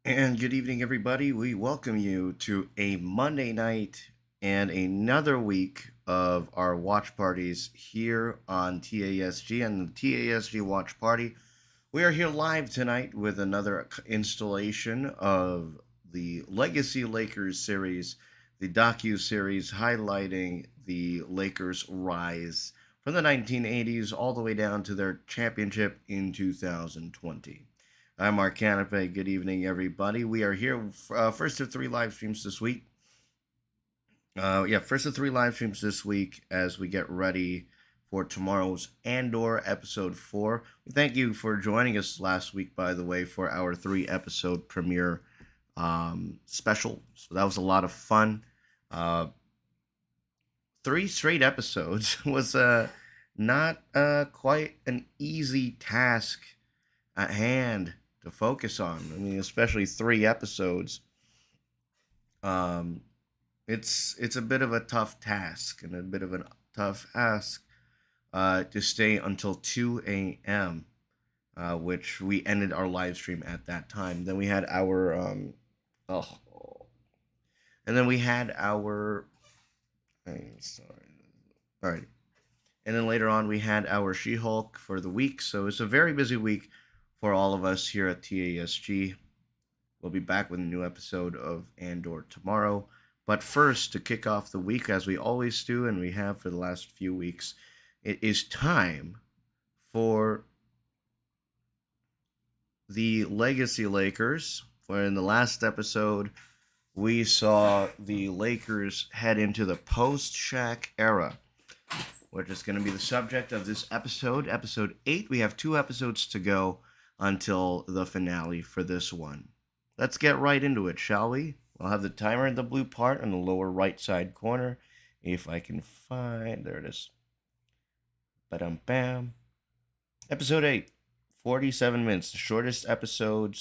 And good evening, everybody. We welcome you to a Monday night and another week of our watch parties here on TASG and the TASG Watch Party. We are here live tonight with another installation of the Legacy Lakers series, the docu-series highlighting the Lakers' rise from the 1980s all the way down to their championship in 2020. I'm Mark Canape. Good evening, everybody. We are here, first of three live streams this week. First of three live streams this week as we get ready for tomorrow's Andor episode 4. We thank you for joining us last week, by the way, for our 3 episode premiere special. So that was a lot of fun. 3 straight episodes was not quite an easy task at hand to focus on. I mean, especially 3 episodes. Um, it's a bit of a tough task and a bit of a tough ask to stay until 2 a.m., which we ended our live stream at that time. Then we had our oh, and then we had our. I'm sorry. All right. And then later on, we had our She Hulk for the week. So it's a very busy week for all of us here at TASG. We'll be back with a new episode of Andor tomorrow. But first, to kick off the week, as we always do, and we have for the last few weeks, it is time for the Legacy Lakers. Where in the last episode, we saw the Lakers head into the post-Shaq era, which is going to be the subject of this episode, episode 8. We have 2 episodes to go until the finale for this one. Let's get right into it, shall we? I'll have the timer in the blue part in the lower right side corner. If I can find, there it is. Ba-dum-bam. Episode 8, 47 minutes. The shortest episode,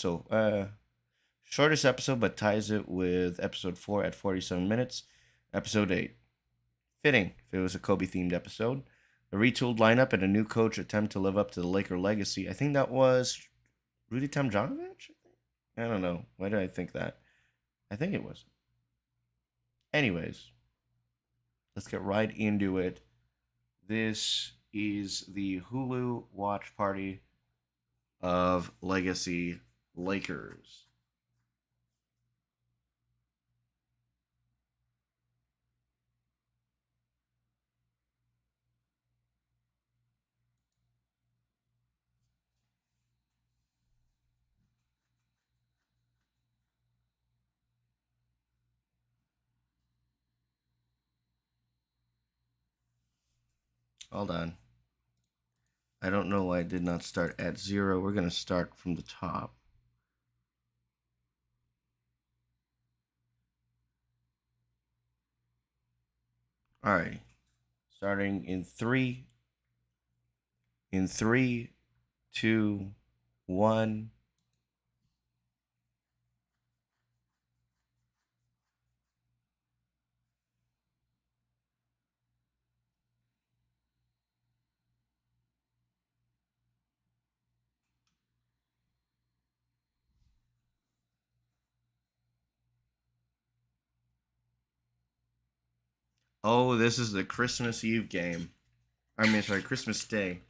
shortest episode, but ties it with episode 4 at 47 minutes. Episode 8. Fitting if it was a Kobe-themed episode. A retooled lineup and a new coach attempt to live up to the Laker legacy. I think that was Rudy Tomjanovich? I don't know. Why did I think that? I think it was. Anyways, let's get right into it. This is the Hulu watch party of Legacy Lakers. Hold on. I don't know why I did not start at 0. We're going to start from the top. All right. Starting in 3, 2, 1. Oh, this is the Christmas Eve game. I mean, sorry, Christmas Day.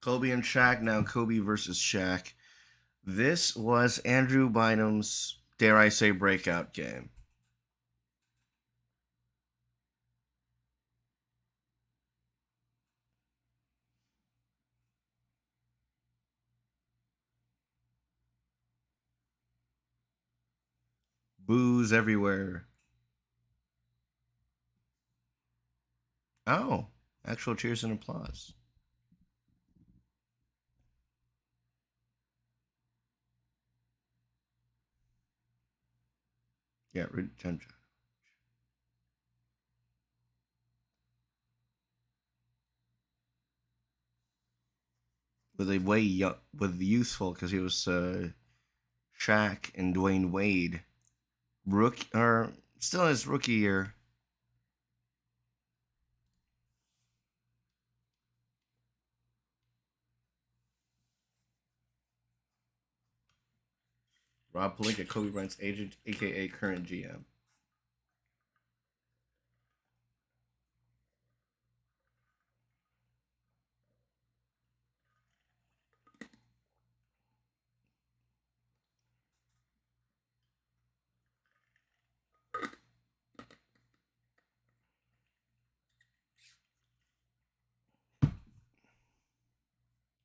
Kobe and Shaq, now Kobe versus Shaq. This was Andrew Bynum's, dare I say, breakout game. Booze everywhere. Oh, actual cheers and applause. Yeah, retention. With a way young, with youthful, because he was Shaq and Dwayne Wade, rookie or still in his rookie year. Rob Pelinka, Kobe Bryant's agent, aka current GM.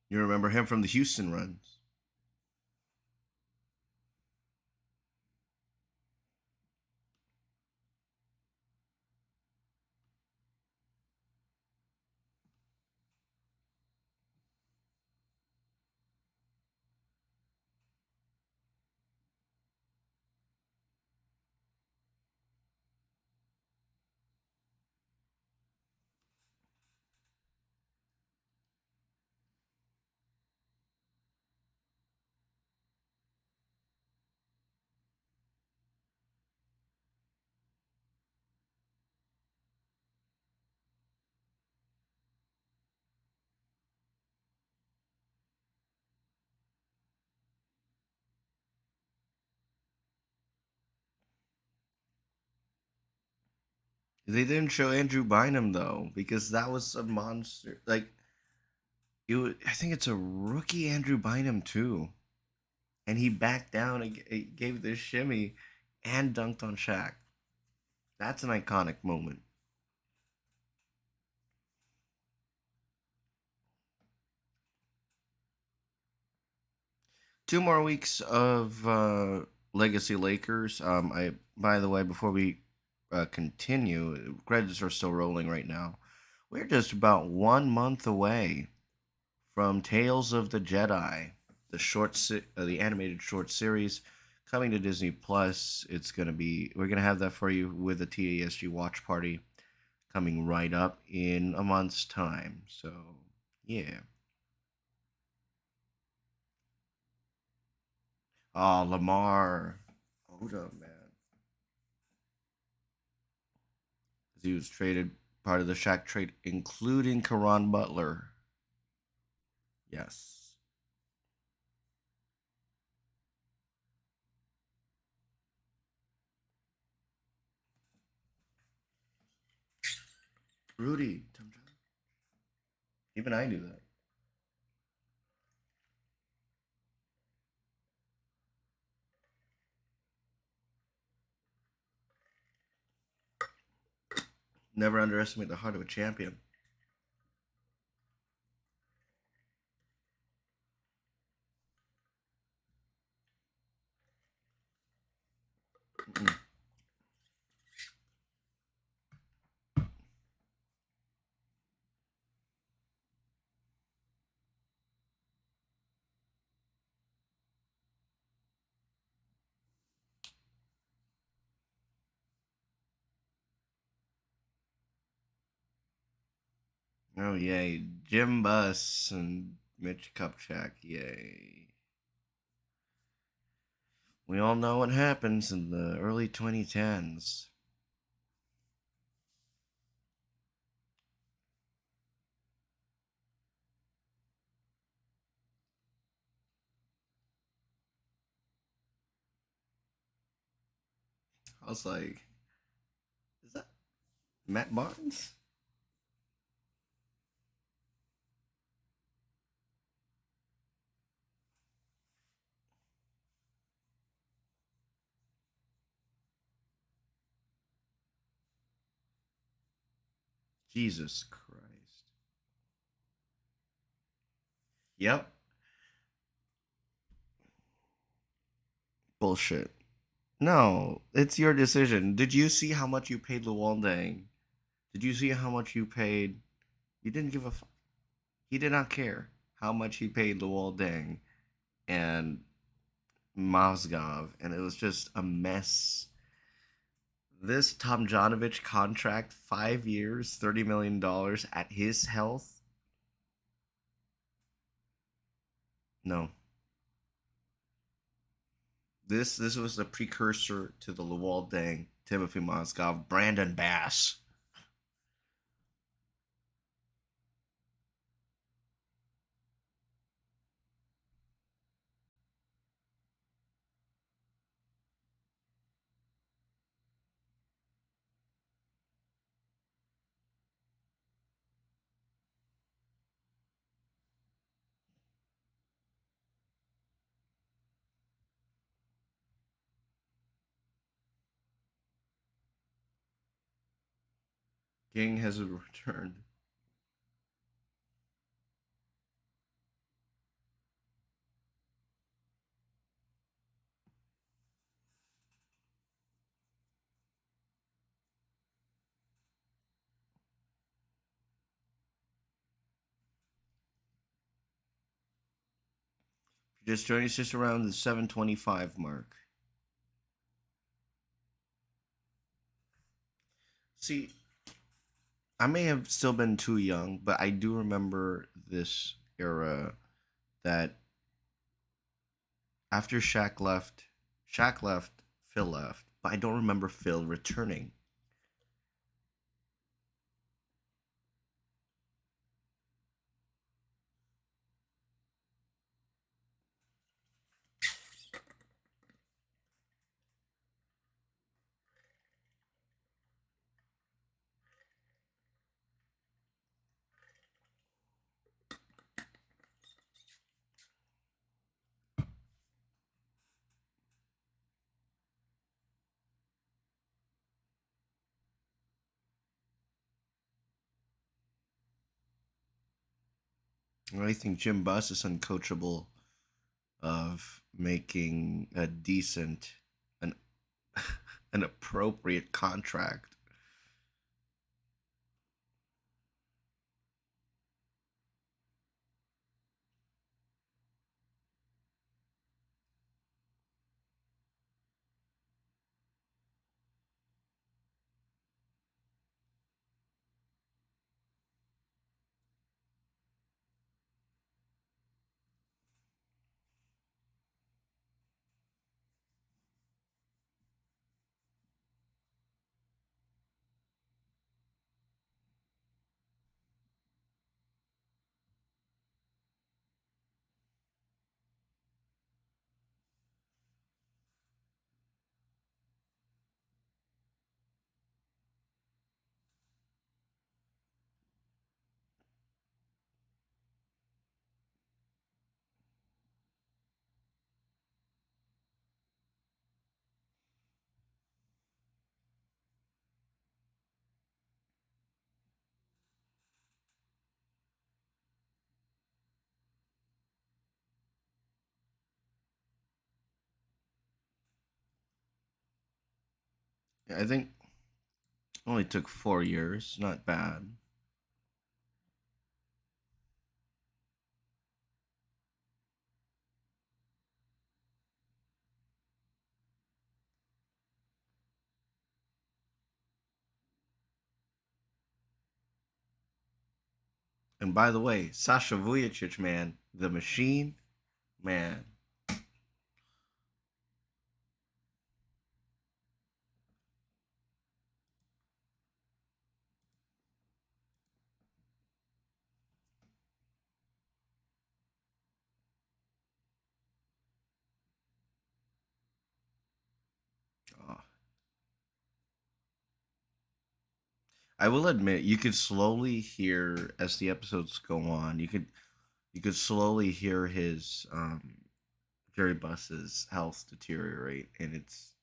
You remember him from the Houston runs. They didn't show Andrew Bynum though, because that was a monster. Like I think it's a rookie Andrew Bynum too, and he backed down and gave this shimmy and dunked on Shaq. That's an iconic moment. 2 more weeks of Legacy Lakers. I by the way, before we continue, credits are still rolling right now. We're just about 1 month away from Tales of the Jedi, the animated short series coming to Disney Plus. We're gonna have that for you with the TASG watch party coming right up in a month's time. So yeah. Oh, Lamar. Hold up, man. He was traded part of the Shaq trade, including Karan Butler. Yes. Rudy. Even I knew that. Never underestimate the heart of a champion. Mm-mm. Oh yay, Jim Buss and Mitch Kupchak, yay. We all know what happens in the early 2010s. I was like, is that Matt Barnes? Jesus Christ. Yep. Bullshit. No, it's your decision. Did you see how much you paid Luwaldang? Did you see how much you paid? You didn't give a fuck. He did not care how much he paid Luwaldang and Mozgov, and it was just a mess. This Tom Janovich contract, 5 years, $30 million at his health. No, this was the precursor to the Luwaldang, Timothy Mozgov, Brandon Bass. King has returned. Just joined us just around the 7:25 mark. See, I may have still been too young, but I do remember this era that after Shaq left, Phil left, but I don't remember Phil returning. I think Jim Buss is uncoachable of making a decent, an an appropriate contract. I think only took 4 years, not bad. And by the way, Sasha Vujacic, man, the machine, man. Oh, I will admit, you could slowly hear as the episodes go on. You could slowly hear his Jerry Buss's health deteriorate, and it's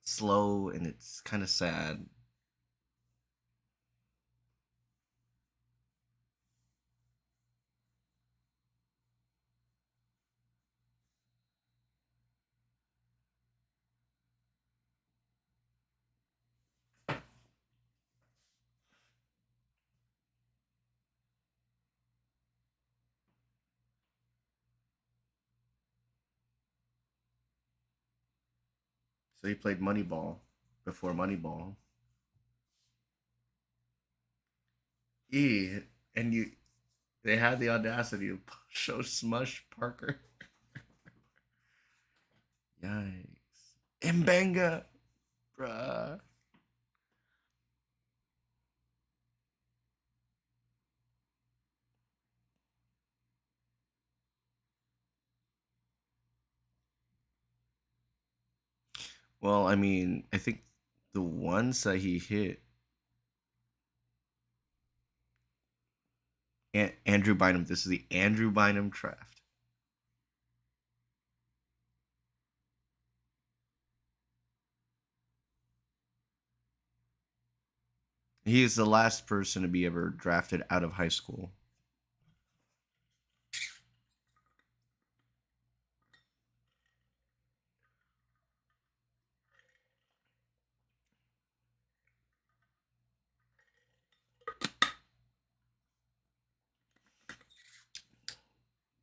slow and it's kind of sad. So he played Moneyball before Moneyball. E and you they had the audacity to show Smush Parker. Yikes. Mbenga, bruh. Well, I mean, I think the ones that he hit, Andrew Bynum. This is the Andrew Bynum draft. He is the last person to be ever drafted out of high school.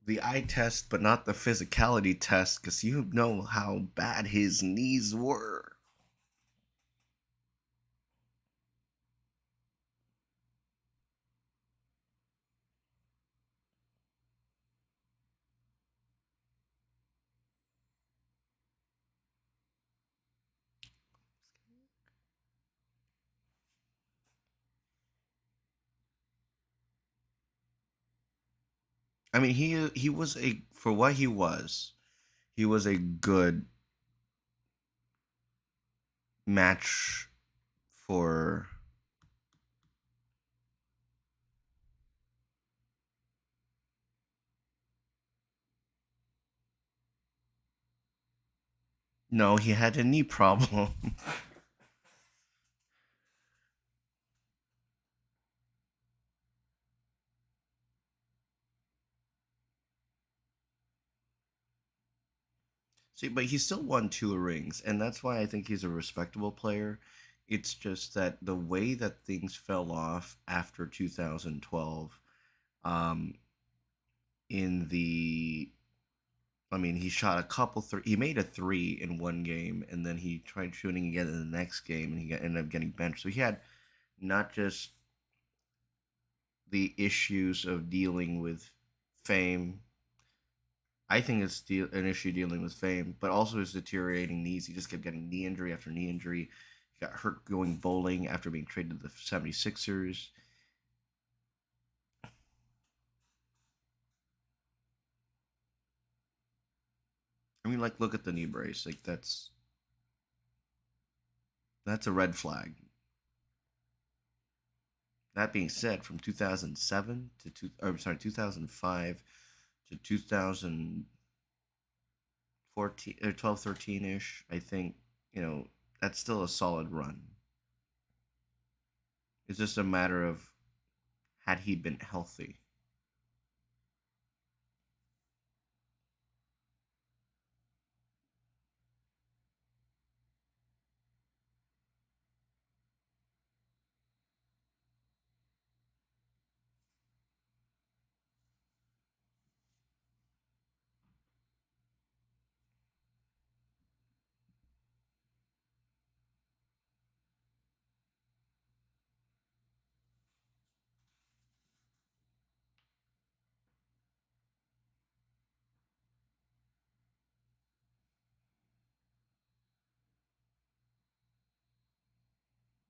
The eye test, but not the physicality test, because you know how bad his knees were. I mean, he was a for what he was a good match for. No, he had a knee problem. See, but he still won two rings, and that's why I think he's a respectable player. It's just that the way that things fell off after 2012, um, in the, I mean, he shot a couple three. He made a three in one game, and then he tried shooting again in the next game, and ended up getting benched. So he had not just the issues of dealing with fame. I think it's an issue dealing with fame, but also his deteriorating knees. He just kept getting knee injury after knee injury. He got hurt going bowling after being traded to the 76ers. I mean, like, look at the knee brace. Like, that's a red flag. That being said, from 2007 to I'm sorry, 2005 to 2014 or 12, 13 ish, I think, that's still a solid run. It's just a matter of had he been healthy.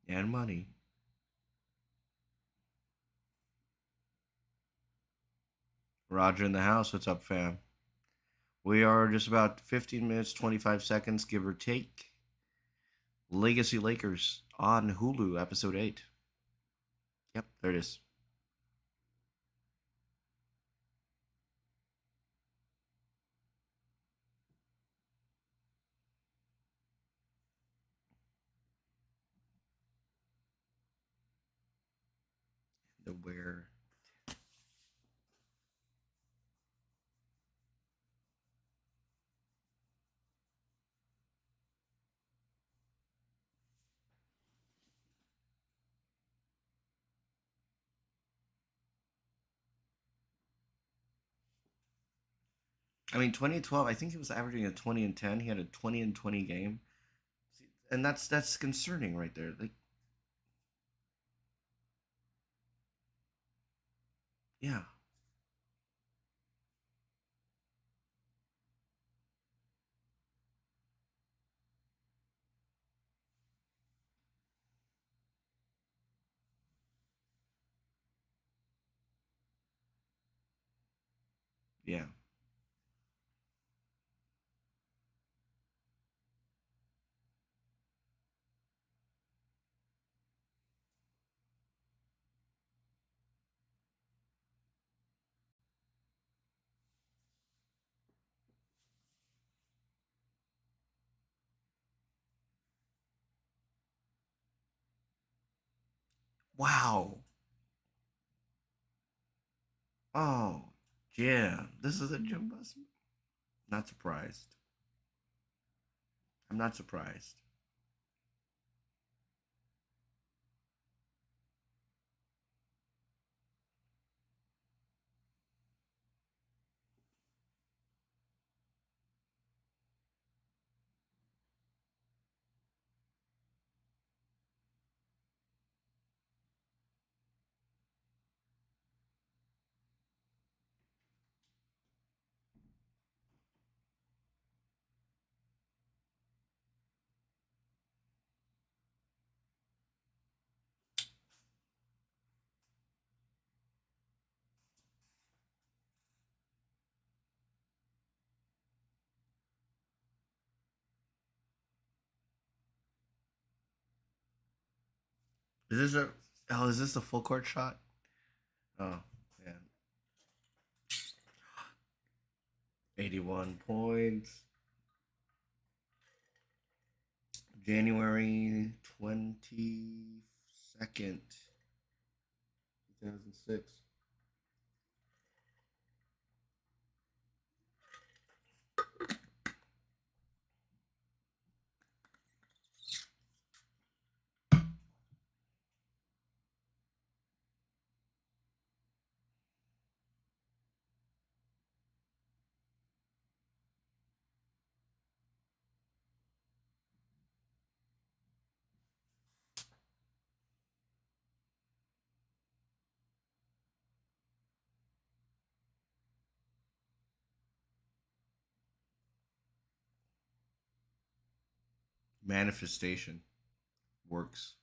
And money. Roger in the house. What's up, fam? We are just about 15 minutes, 25 seconds, give or take. Legacy Lakers on Hulu, episode 8. Yep, there it is. The where. I mean, 2012, I think he was averaging a 20 and 10. He had a 20 and 20 game. And that's concerning right there. Like, yeah, yeah. Wow. Oh, yeah. This is a gym bus. Not surprised. I'm not surprised. Is this a? Oh, is this a full court shot? Oh, yeah. 81 points. January 22nd, 2006. Manifestation works.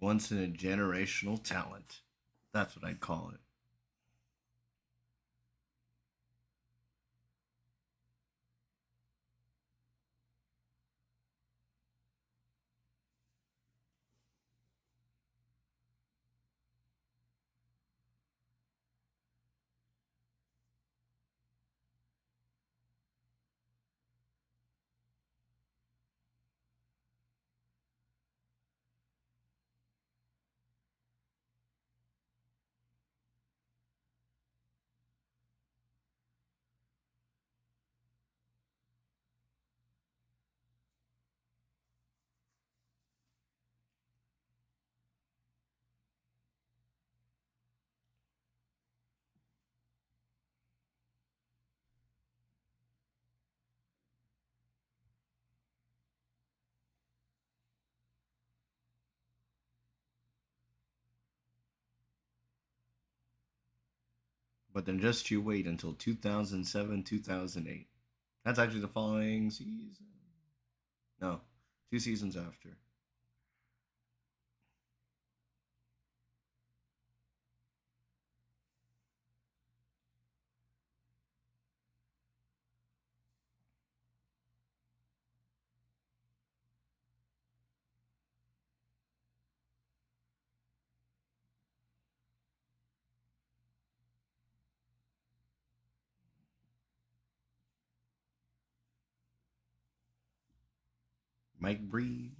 Once in a generational talent. That's what I'd call it. But then just you wait until 2007, 2008. That's actually the following season. No, 2 seasons after. Mike Bree.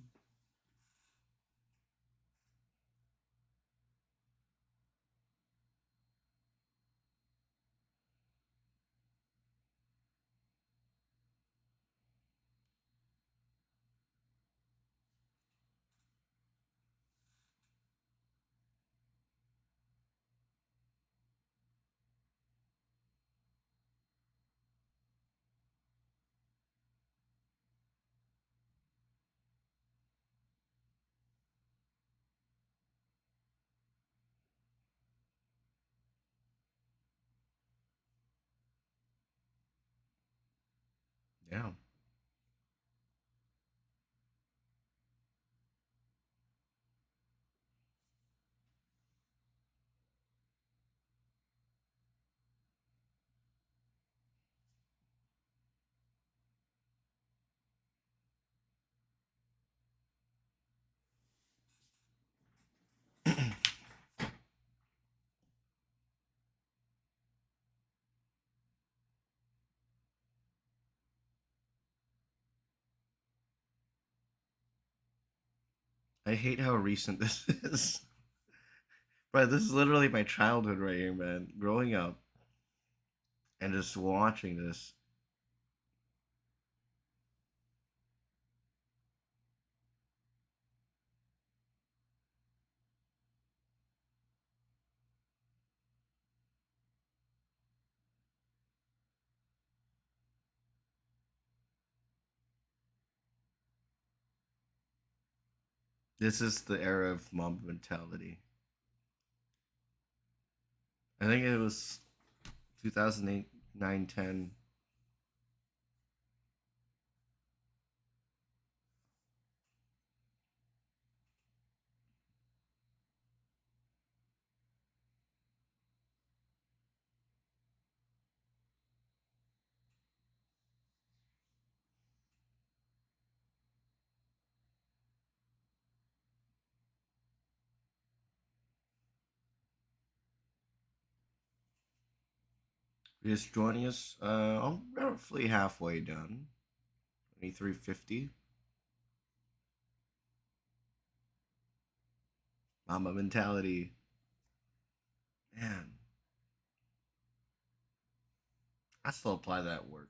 Yeah. I hate how recent this is. But this is literally my childhood right here, man. Growing up and just watching this. This is the era of mob mentality. I think it was 2008, 9, 10. Just joining us. I'm roughly halfway done. 2350. Mama mentality. Man, I still apply that at work.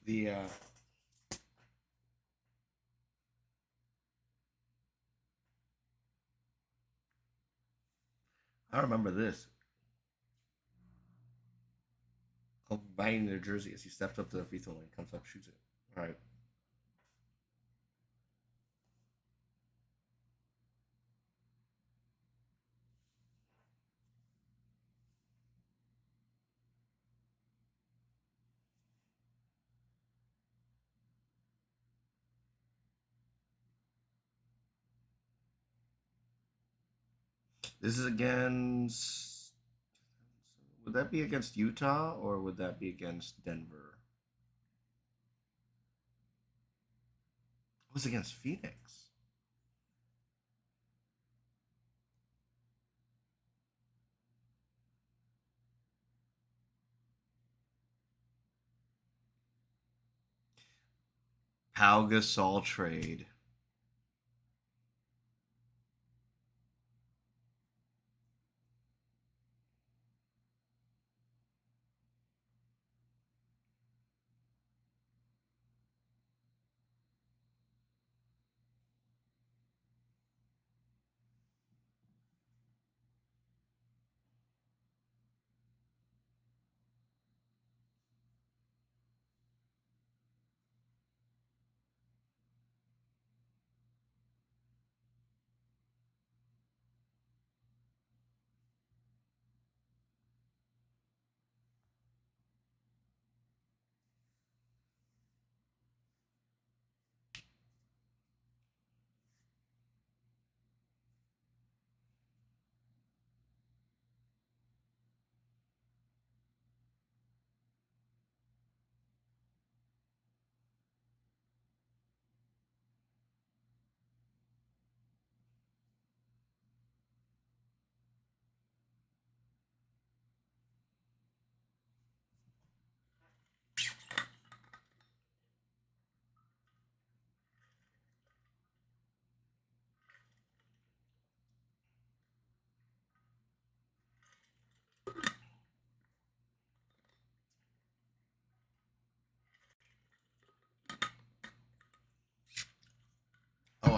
The I remember this. Buying their jersey as he steps up to the free throw line, comes up, shoots it. All right. This is against. Would that be against Utah or would that be against Denver? It was against Phoenix. Pau Gasol trade.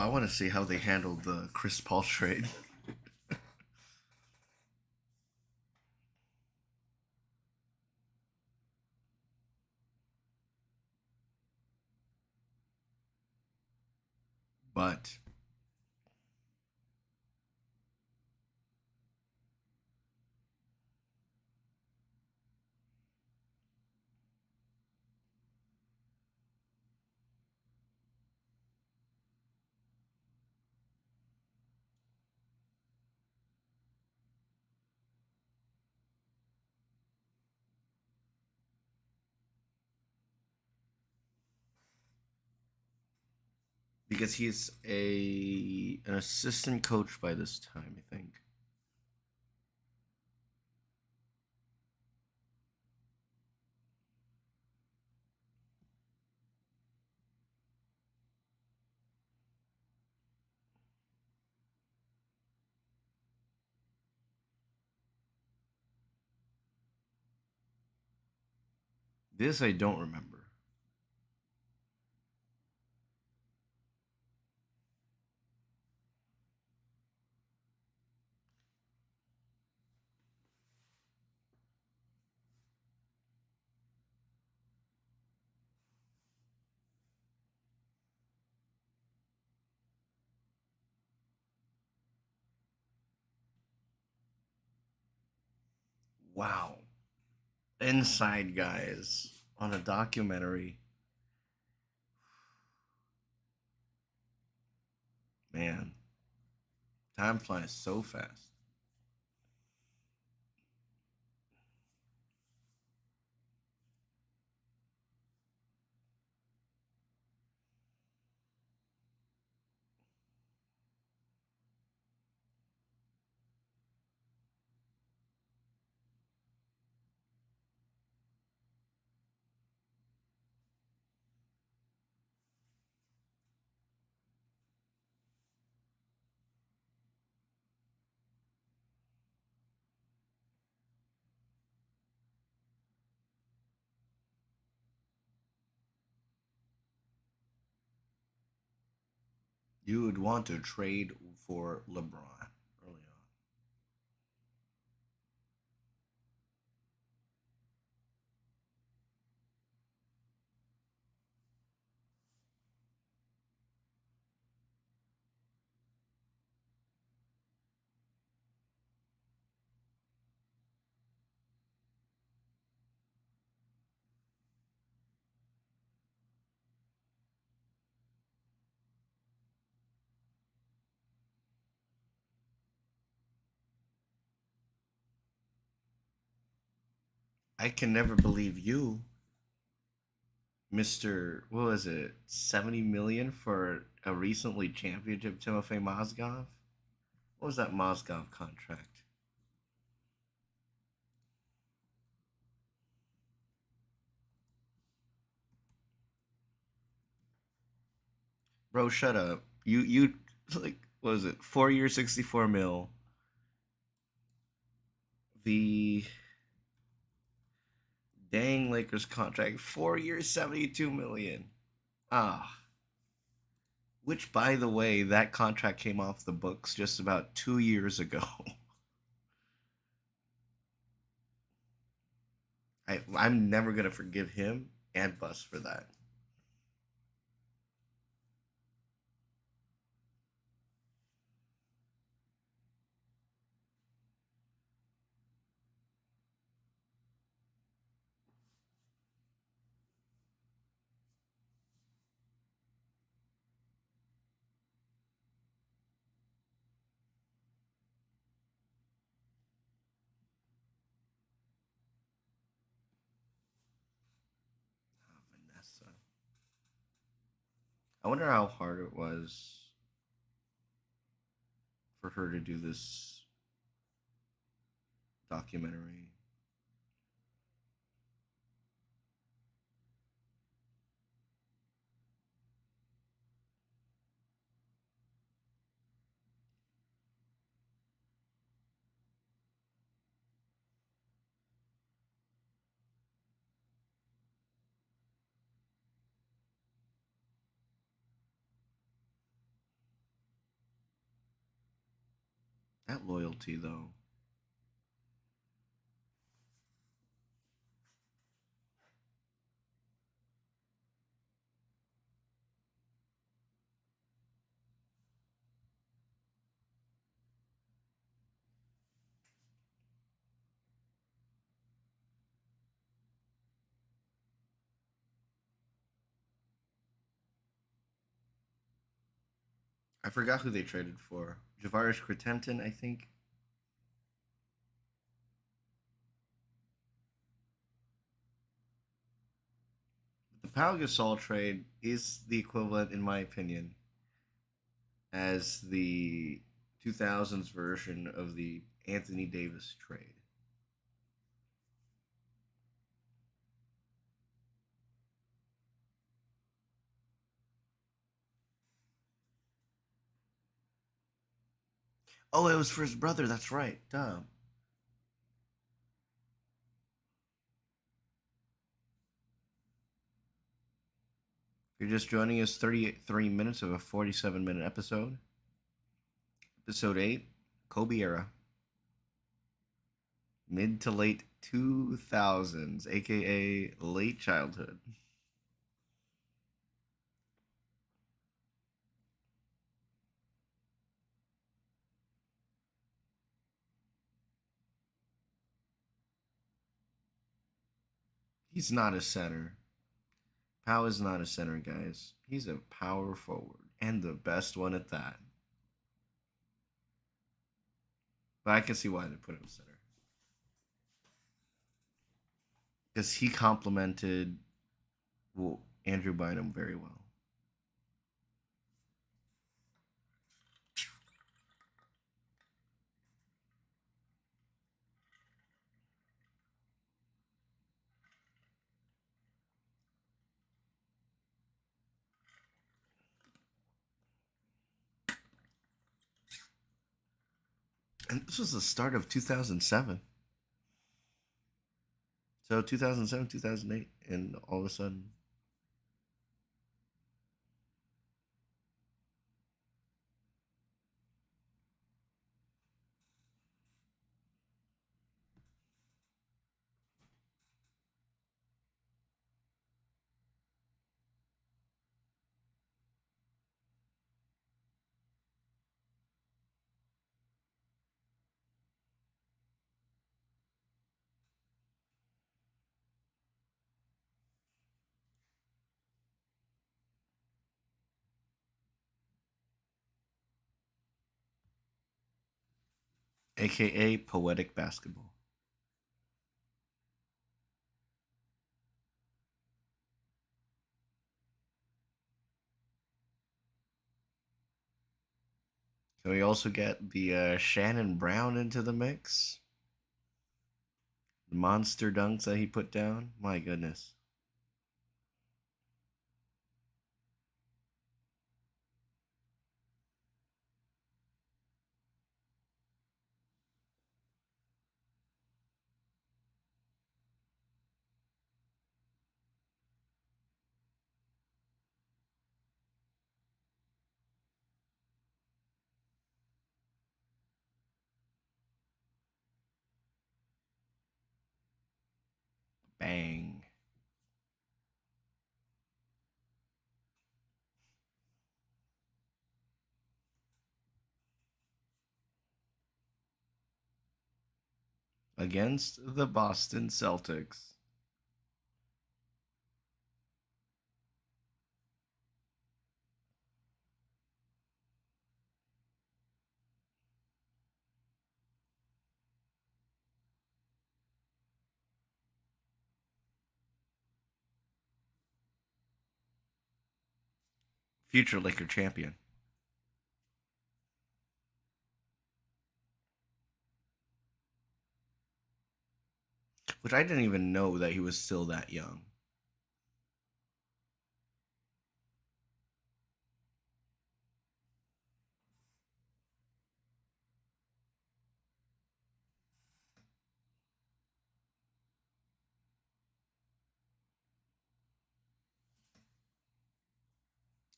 I want to see how they handled the Chris Paul trade. But because he's a an assistant coach by this time, I think. This I don't remember. Wow. Inside Guys on a documentary. Man, time flies so fast. You would want to trade for LeBron early on. I can never believe you, Mister. What was it? 70 million for a recently championship Timofey Mozgov. What was that Mozgov contract? Bro, shut up. You like what was it? 4 years, 64 mil. The dang Lakers contract, 4 years, 72 million. Ah, which by the way, that contract came off the books just about 2 years ago. I'm never gonna forgive him and Bus for that. Vanessa. I wonder how hard it was for her to do this documentary. That loyalty, though. I forgot who they traded for. Javaris Crittenton, I think. The Pau Gasol trade is the equivalent, in my opinion, as the 2000s version of the Anthony Davis trade. Oh, it was for his brother. That's right. Duh. If you're just joining us, 33 minutes of a 47-minute episode. Episode 8, Kobe era. Mid to late 2000s, aka late childhood. He's not a center. Pau is not a center, guys. He's a power forward, and the best one at that. But I can see why they put him center. Because he complemented, well, Andrew Bynum very well. And this was the start of 2007. So 2007, 2008, and all of a sudden, aka poetic basketball. Can we also get the Shannon Brown into the mix? The monster dunks that he put down? My goodness. Bang. Against the Boston Celtics. Future Laker champion. Which I didn't even know that he was still that young.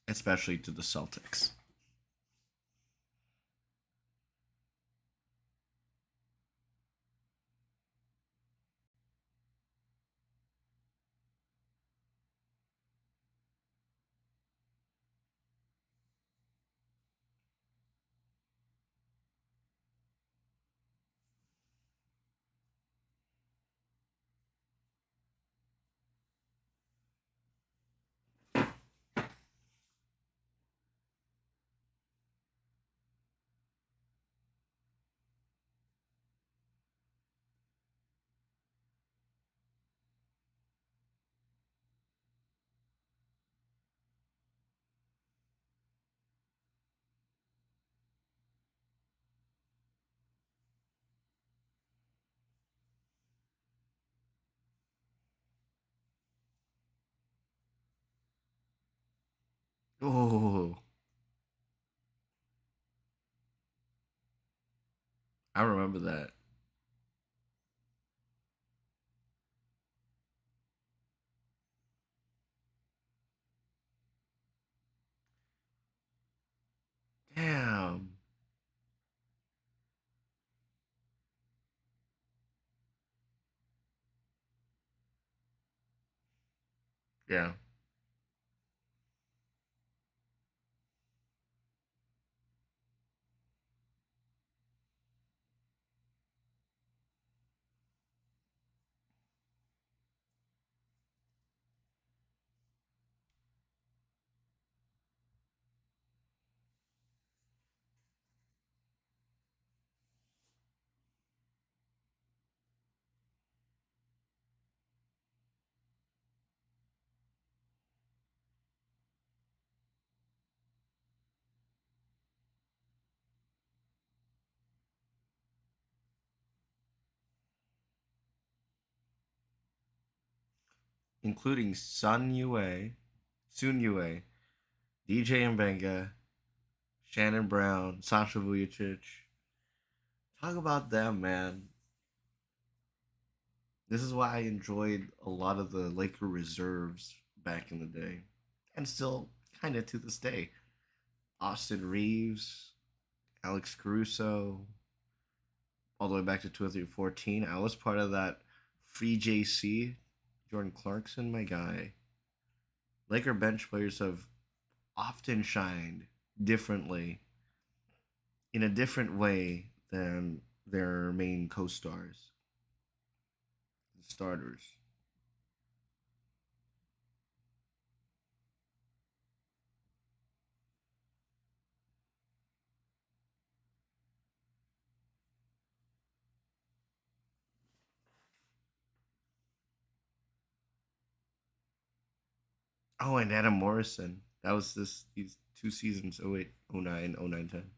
Especially to the Celtics. Oh, I remember that. Damn. Yeah. Including Sun Yue, DJ Mbenga, Shannon Brown, Sasha Vujacic. Talk about them, man. This is why I enjoyed a lot of the Laker reserves back in the day, and still kind of to this day. Austin Reeves, Alex Caruso, all the way back to 2014. I was part of that free JC. Jordan Clarkson, my guy. Laker bench players have often shined differently in a different way than their main co-stars, the starters. Oh, and Adam Morrison. That was these 2 seasons, 08, 09, 09, 10.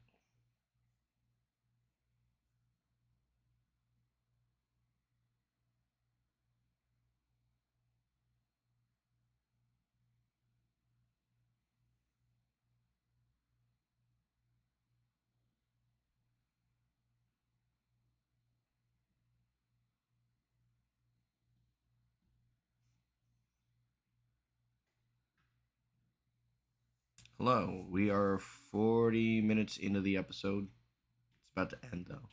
Hello, we are 40 minutes into the episode. It's about to end though.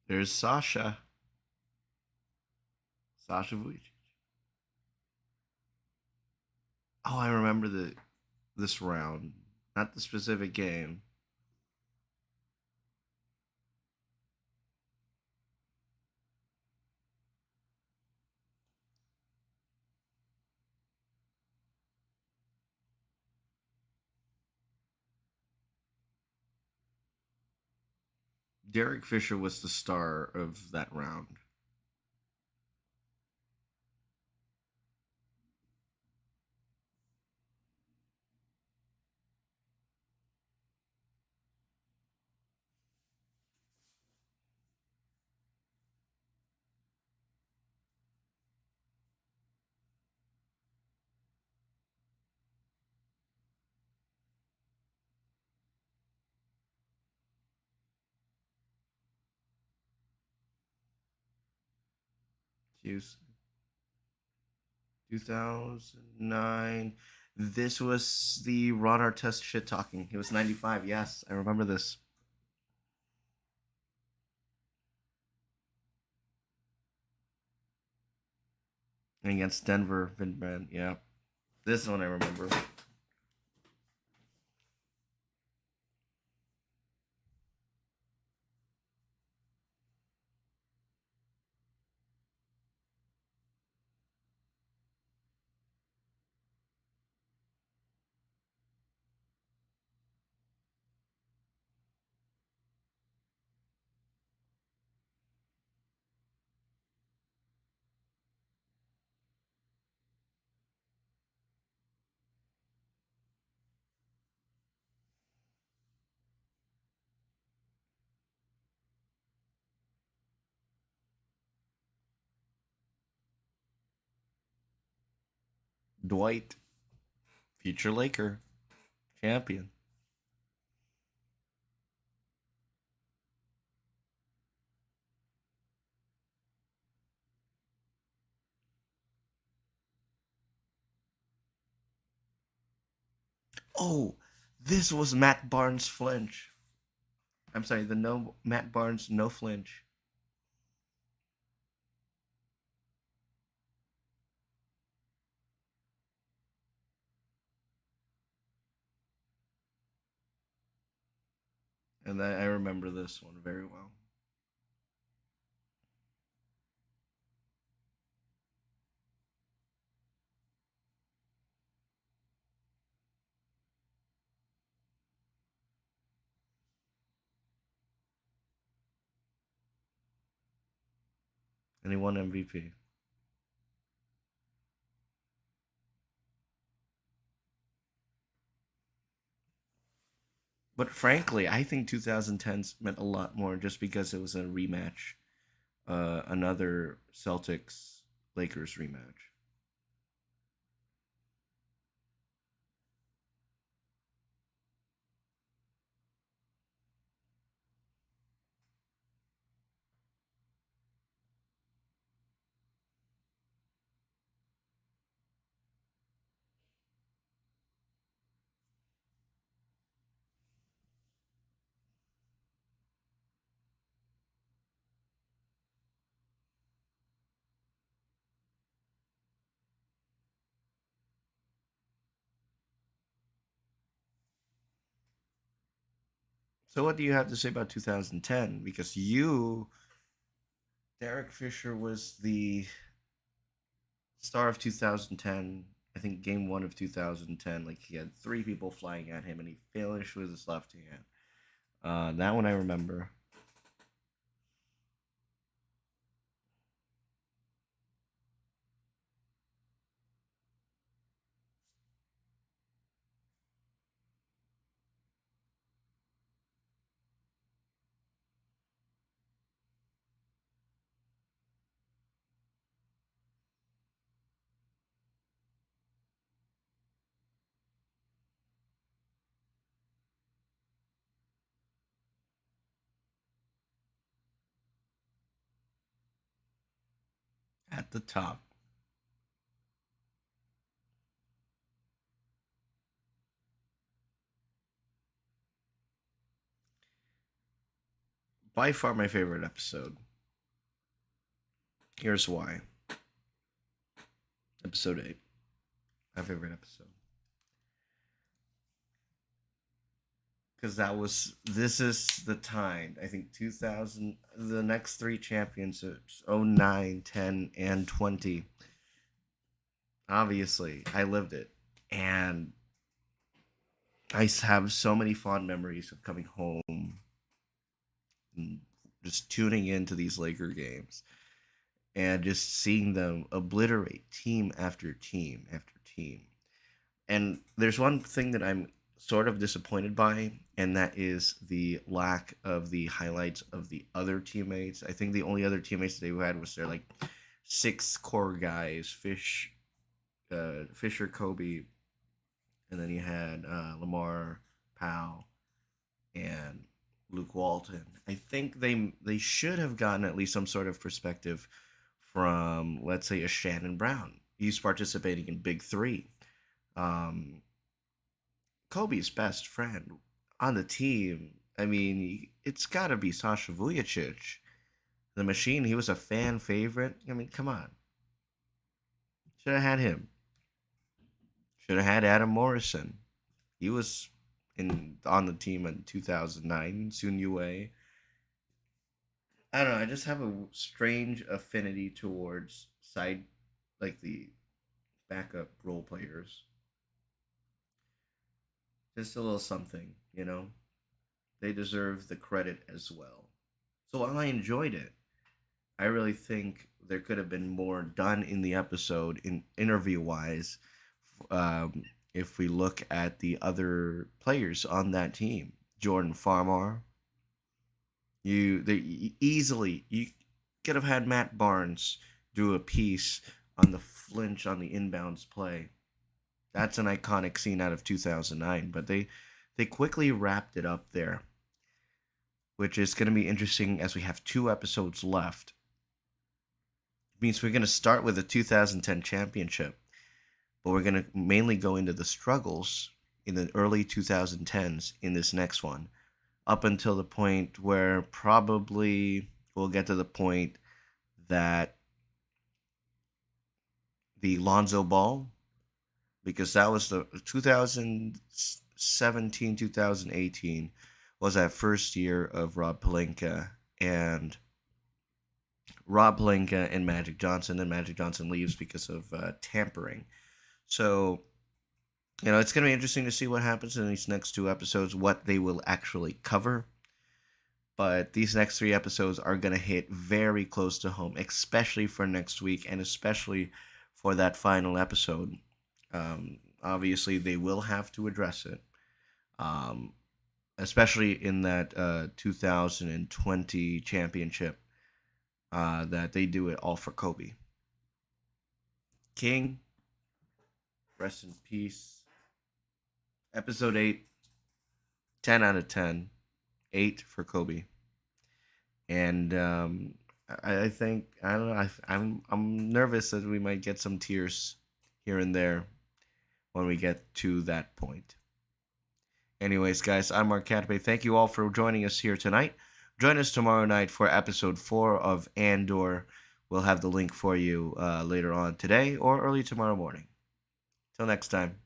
There's Sasha Vujacic. Oh, I remember this round, not the specific game. Derek Fisher was the star of that round. Houston, 2009. This was the Ron Artest shit talking. It was 95. Yes, I remember this. Against Denver, Vin. Yeah, this one I remember. Dwight, future Laker, champion. Oh, this was Matt Barnes' flinch. I'm sorry, the no Matt Barnes no flinch. And I remember this one very well. And he won MVP. But frankly, I think 2010s meant a lot more just because it was a rematch, another Celtics Lakers rematch. So what do you have to say about 2010? Because Derek Fisher was the star of 2010. I think game one of 2010, like he had three people flying at him and he finished with his left hand. That one I remember. At the top. By far my favorite episode. Here's why. Episode 8. My favorite episode. Because this is the time. I think 2000, the next three championships, 09, 10, and 20. Obviously, I lived it. And I have so many fond memories of coming home and just tuning into these Laker games and just seeing them obliterate team after team after team. And there's one thing that I'm sort of disappointed by, and that is the lack of the highlights of the other teammates. I think the only other teammates they had was their like six core guys, Fisher, Kobe, and then you had Lamar, Powell, and Luke Walton. I think they should have gotten at least some sort of perspective from, let's say, a Shannon Brown. He's participating in Big Three. um, Kobe's best friend on the team. I mean, it's got to be Sasha Vujacic, the machine. He was a fan favorite. I mean, come on. Should have had him. Should have had Adam Morrison. He was in on the team in 2009. Sun Yue. I don't know. I just have a strange affinity towards side, like the backup role players. Just a little something, you know. They deserve the credit as well. So while I enjoyed it, I really think there could have been more done in the episode, in interview wise, if we look at the other players on that team. Jordan Farmar, easily you could have had Matt Barnes do a piece on the flinch on the inbounds play. That's an iconic scene out of 2009, but they quickly wrapped it up there, which is going to be interesting as we have 2 episodes left. It means we're going to start with the 2010 championship, but we're going to mainly go into the struggles in the early 2010s in this next one, up until the point where probably we'll get to the point that the Lonzo Ball, because that was the 2017 2018 was that first year of Rob Pelinka and Magic Johnson, and Magic Johnson leaves because of tampering. So, it's going to be interesting to see what happens in these next 2 episodes, what they will actually cover. But these next 3 episodes are going to hit very close to home, especially for next week and especially for that final episode. Obviously, they will have to address it, especially in that 2020 championship, that they do it all for Kobe. King, rest in peace. Episode 8, 10 out of 10. 8 for Kobe. And I think, I don't know, I'm nervous that we might get some tears here and there when we get to that point. Anyways, guys, I'm Mark Catape. Thank you all for joining us here tonight. Join us tomorrow night for episode 4 of Andor. We'll have the link for you later on today or early tomorrow morning. Till next time.